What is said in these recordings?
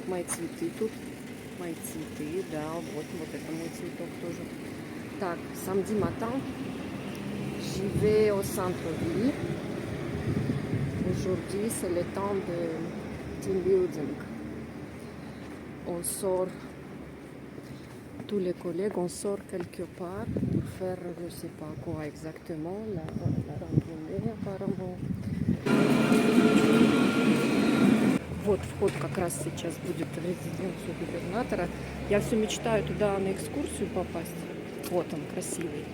Мои цветы тут. Мои цветы, да, вот это мой цветок тоже. Так, samedi matin, j'y vais au centre-ville. Aujourd'hui, c'est le temps de team building. On sort, tous les collègues, on sort quelque part pour faire, je ne sais pas quoi exactement, la randonnée apparemment. Вот вход как раз сейчас будет в резиденцию губернатора. Я все мечтаю туда на экскурсию попасть. Вот он, красивый.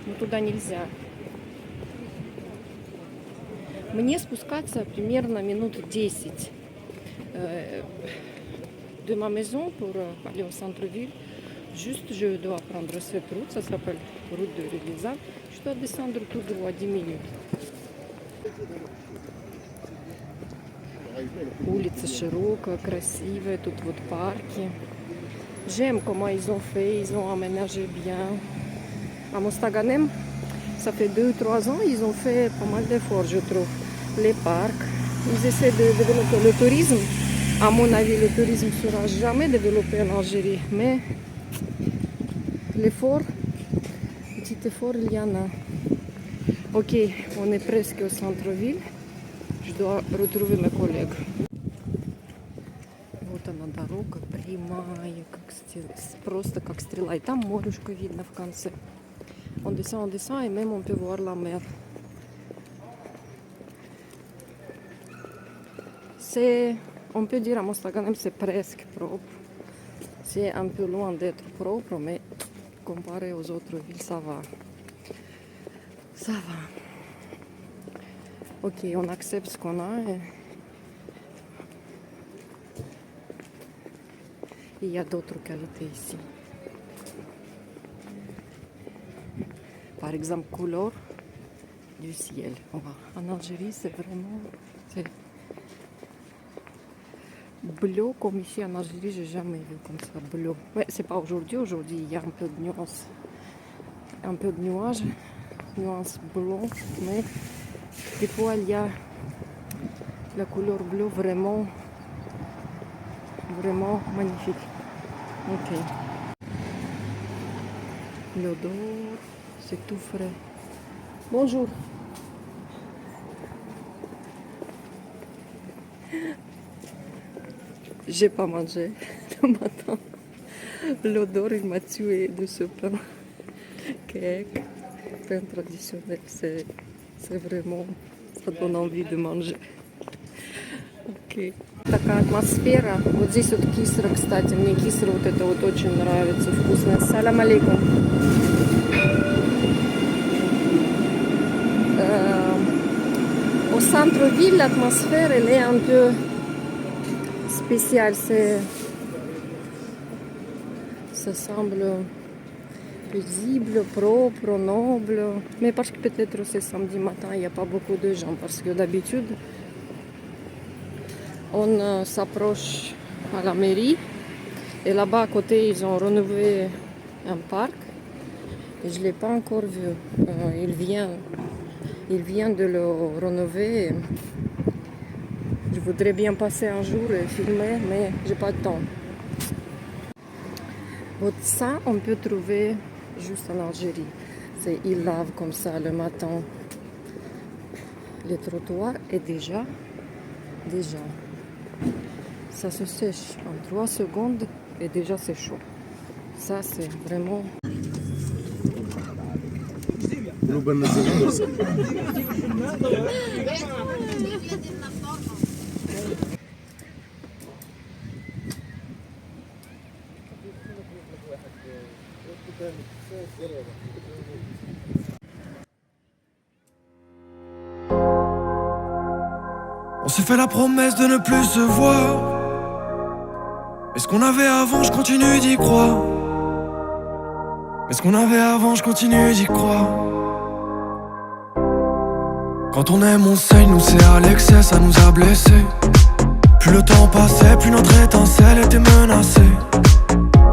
Но туда нельзя. Мне спускаться примерно минут 10 de ma maison pour aller au centre-ville. Juste, je dois prendre cette route, ça s'appelle route de Revizan. Je dois descendre tout droit 10 minutes. Улица широкая, красивая, тут вот парки. J'aime comment ils ont fait, ils ont aménagé bien. À Mostaganem, ça fait 2-3 ans, ils ont fait pas mal d'efforts, je trouve. Les parcs, ils essaient de développer le tourisme. À mon avis, le tourisme ne sera jamais développé en Algérie, mais l'effort, petit effort, il y en a. Ok, on est presque au centre-ville. Je dois retrouver mes collègues. Вот она дорога прямая, просто как стрела. И там морюшко видно в конце. On descend, et même on peut voir la mer. On peut dire à Mostaganem, c'est presque propre. C'est un peu loin d'être propre, mais comparé aux autres villes, ça va. Ça va. Ok, on accepte ce qu'on a. Il y a d'autres qualités ici. Par exemple, couleur du ciel. En Algérie, c'est vraiment bleu comme ici en Algérie, j'ai jamais vu comme ça bleu. Ouais, c'est pas aujourd'hui. Aujourd'hui, il y a un peu de nuances, un peu de nuages, nuances blanches, mais des fois il y a la couleur bleue vraiment magnifique. Ok. L'odeur, c'est tout frais. Bonjour. J'ai pas mangé le matin. L'odeur, il m'a tué de ce pain. Cake, pain traditionnel, c'est vraiment, ça donne envie de manger. Ok. Такая атмосфера. Вот здесь вот кисра, кстати, мне кисра вот это вот очень нравится, вкусно. Салам алейкум. Au centre-ville, l'atmosphère, elle est un peu spéciale. Ça semble paisible, propre, noble. Mais parce que peut-être c'est samedi matin, il n'y a pas beaucoup de gens. Parce que d'habitude, on s'approche à la mairie. Et là-bas à côté, ils ont rénové un parc. Et je ne l'ai pas encore vu. Il vient de le rénover. Je voudrais bien passer un jour et filmer, mais j'ai pas de temps. Вот ça, on peut trouver juste en Algérie. Ils lavent comme ça le matin les trottoirs et déjà, ça se sèche en 3 secondes et déjà c'est chaud. Ça, c'est vraiment... On s'est fait la promesse de ne plus se voir. Mais ce qu'on avait avant, je continue d'y croire. Mais ce qu'on avait avant, je continue d'y croire. Quand on aime, on saigne, nous c'est à l'excès, ça nous a blessés. Plus le temps passait, plus notre étincelle était menacée.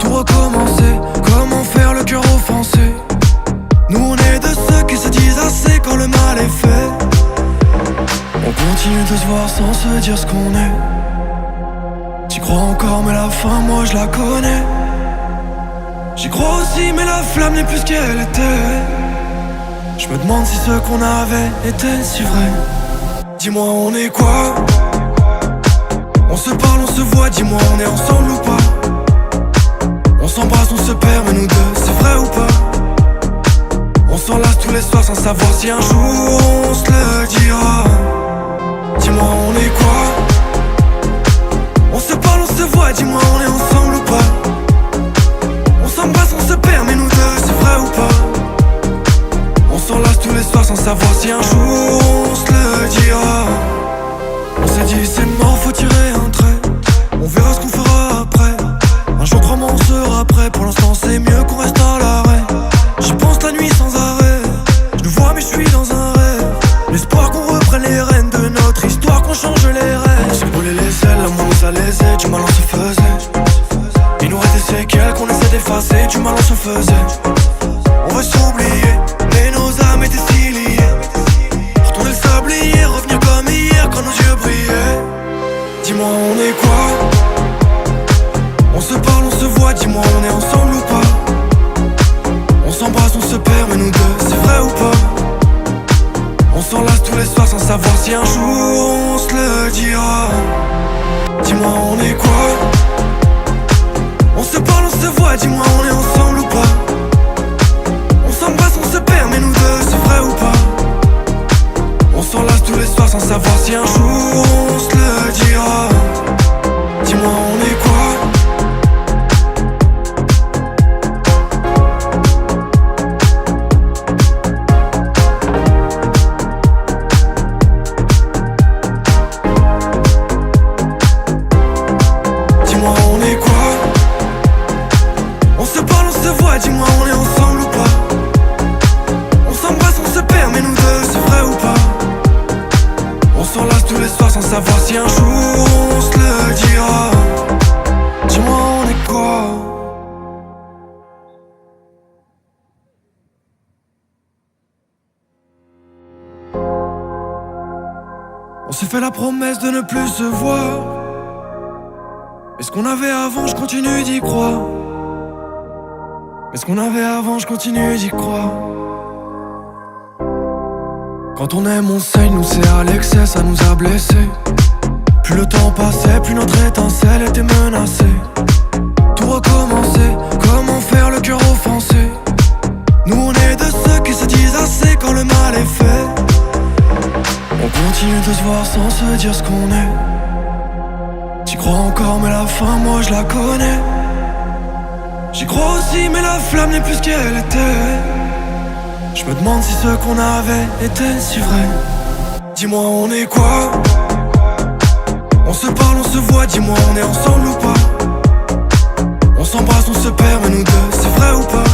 Tout recommencer, comment faire le cœur offensé. Nous on est de ceux qui se disent assez quand le mal est fait. On continue de se voir sans se dire ce qu'on est. crois encore mais la fin moi je la connais. J'y crois aussi mais la flamme n'est plus ce qu'elle était. Je me demande si ce qu'on avait était si vrai. Dis-moi on est quoi? On se parle, on se voit, dis-moi on est ensemble ou pas? On s'embrasse, on se perd mais nous deux c'est vrai ou pas? On s'enlace tous les soirs sans savoir si un jour on se le dira. Dis-moi on est quoi? On se parle, on se voit, dis-moi on est ensemble ou pas? On s'embrasse, on se perd mais nous deux c'est vrai ou pas? On s'enlace tous les soirs sans savoir si un jour on se le dira. On s'est dit c'est mort, faut tirer un trait. On verra ce qu'on fera après. Un jour crois-moi on sera prêt. Pour l'instant c'est mieux qu'on reste à l'arrêt. J'y pense la nuit sans arrêt. Je nous vois mais je suis dans un rêve. L'espoir qu'on reprenne les rênes de notre histoire, qu'on change les rênes. On s'est brûlé les ailes, l'amour nous a lésés. Du mal on se faisait. Il nous reste des séquelles qu'on essaie d'effacer. Du mal on se faisait. On veut s'oublier, mais nos âmes étaient si liées. Retourner le sablier, revenir comme hier quand nos yeux brillaient. Dis-moi on est quoi? On se parle, on se voit, dis-moi on est ensemble ou pas? On s'embrasse, on se perd mais nous deux c'est vrai ou pas? On s'enlace tous les soirs sans savoir si un jour on se le dira. Dis-moi on est quoi? On se parle, on se voit, dis-moi on est ensemble ou pas? On s'embrasse, on se perd mais nous deux c'est vrai ou pas? On s'enlace tous les soirs sans savoir si un jour on se le dira. Dis-moi on est quoi? Dis-moi on est quoi? On se parle, on se voit, dis-moi on est ensemble ou pas? On s'embrasse, on se perd mais nous deux c'est vrai ou pas? On s'enlace tous les soirs sans savoir si un jour on se le dira. Dis-moi on est quoi? On s'est fait la promesse de ne plus se voir. Mais ce qu'on avait avant, je continue d'y croire. Mais ce qu'on avait avant, je continue d'y croire. Quand on aime, on saigne, nous c'est à l'excès, ça nous a blessés. Plus le temps passait, plus notre étincelle était menacée. Tout recommencer, comment faire le cœur offensé? Nous on est de ceux qui se disent assez quand le mal est fait. On continue de se voir sans se dire ce qu'on est. J'y crois encore mais la fin moi je la connais. J'y crois aussi mais la flamme n'est plus ce qu'elle était. Je me demande si ce qu'on avait était si vrai. Dis-moi on est quoi? On se parle, on se voit, dis-moi on est ensemble ou pas? On s'embrasse, on se perd mais nous deux c'est vrai ou pas?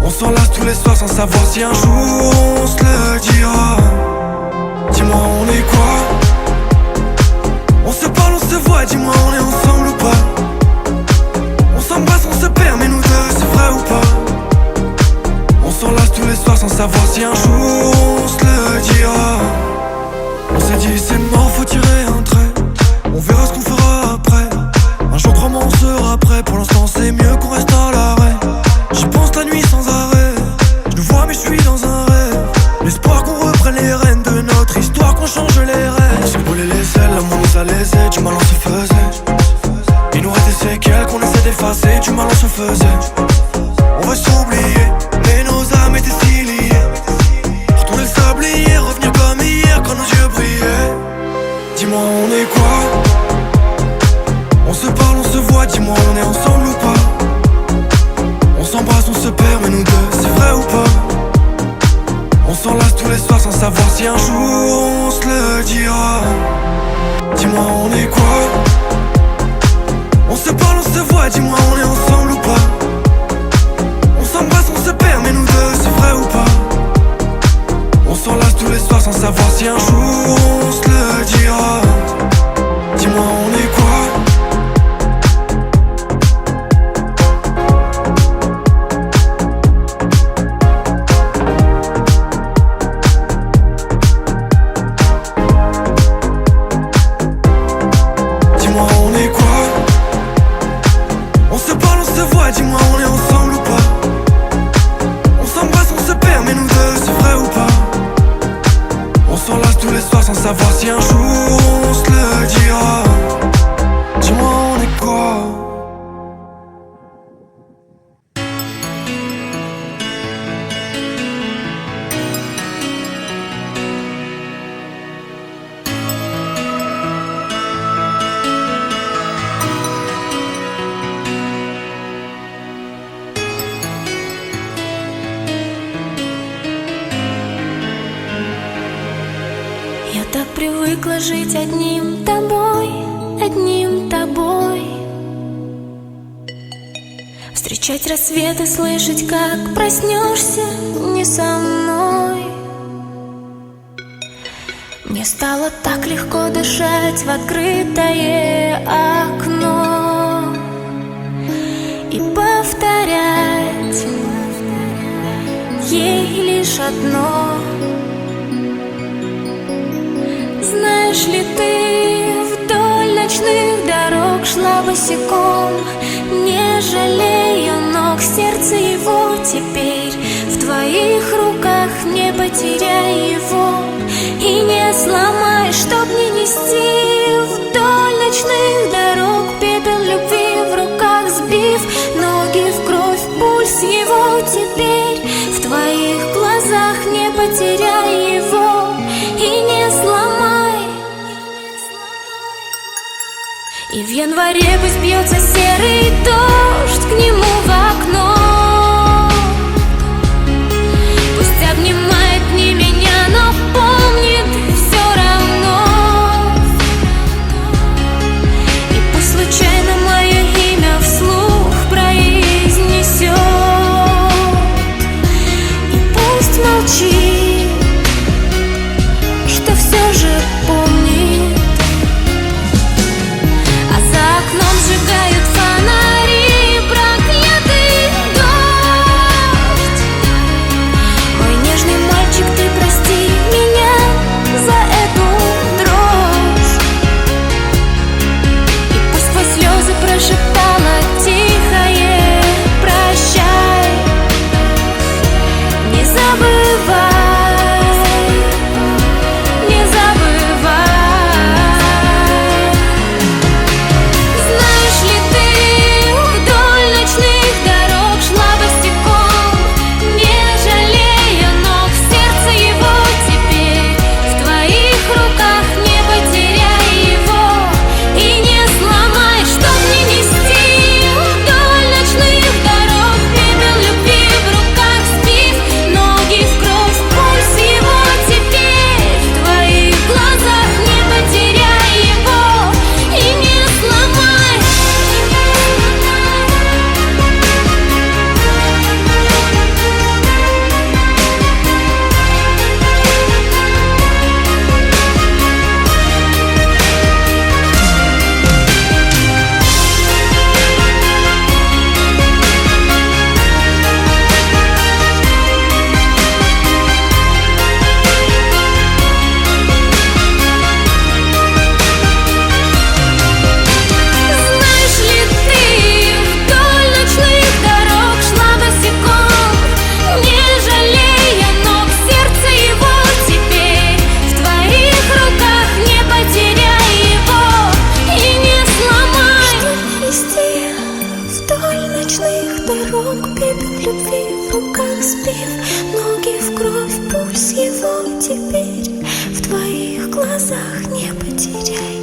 On s'enlace tous les soirs sans savoir si un jour on se le dira. Dis-moi on est quoi? On se parle, on se voit, dis-moi on est ensemble ou pas? On s'embrasse, on se perd mais nous deux c'est vrai ou pas? On s'enlace tous les soirs sans savoir si un jour on se le dira. On s'est dit c'est mort, faut tirer un trait. On verra ce qu'on fera après. Un jour crois-moi on sera prêt. Pour l'instant c'est mieux qu'on reste à l'arrêt. J'y pense la nuit sans arrêt. Je nous vois mais je suis dans un rêve. L'espoir qu'on reprenne les rênes de notre histoire, qu'on change les rênes. On s'est brûlé les ailes, l'amour nous a lésés. Du mal on se faisait. Il nous reste des séquelles qu'on essaie d'effacer. Du mal on se faisait. On veut s'oublier, mais nos âmes étaient si liées. Retourner le sablier, revenir comme hier quand nos yeux brillaient. Dis-moi on est quoi? On se parle, on se voit, dis-moi on est ensemble ou pas? On s'embrasse, on se perd mais nous deux c'est vrai ou pas? On s'enlace tous les soirs sans savoir si un jour on se le dira. Dis-moi on est quoi? On se parle, on se voit, dis-moi on est ensemble ou pas? On s'embrasse, on se perd mais nous deux c'est vrai ou pas? On s'enlace tous les soirs sans savoir si un jour on se le dira. Dis-moi on est quoi? Dis-moi on est жить одним тобой, одним тобой. Встречать рассветы, слышать, как проснешься не со мной. Мне стало так легко дышать в открытое окно и повторять ей лишь одно. Знаешь ли, ты вдоль ночных дорог шла босиком, не жалея ног, сердце его теперь в твоих руках, не потеряй его и не сломай, чтоб не нести вдоль ночных дорог пепел любви в руках, сбив ноги в кровь, пульс его теперь в твоих глазах, не потеряй его и не сломай. И в январе пусть бьется серый дождь к нему в окно, пусть обнимает не меня, но помнит все равно. И пусть случайно мое имя вслух произнесет, и пусть молчит, что все же помнит. А за окном сжигают фонари, проклятый дождь. Мой нежный мальчик, ты прости меня за эту дрожь. И пусть сквозь слезы прошептала тихое прощай, не забывай, не забывай. Знаешь ли, ты вдоль ночных дорог шла босиком, не жалея ног, сердце его теперь в твоих руках, не потеряй его и не сломай, чтоб не нести вдоль ночных дорог пепел любви в руках, сбив ноги в кровь, пульс его теперь в твоих глазах, не потеряй его и не сломай. Знаешь ли, ты вдоль ночных дорог шла босиком, не жалея ног, сердце его теперь в твоих руках, не потеряй его и не сломай. Чтоб нести вдоль ночных дорог пепел любви в руках, сбив ноги в кровь, пульс его теперь в твоих глазах, не потеряй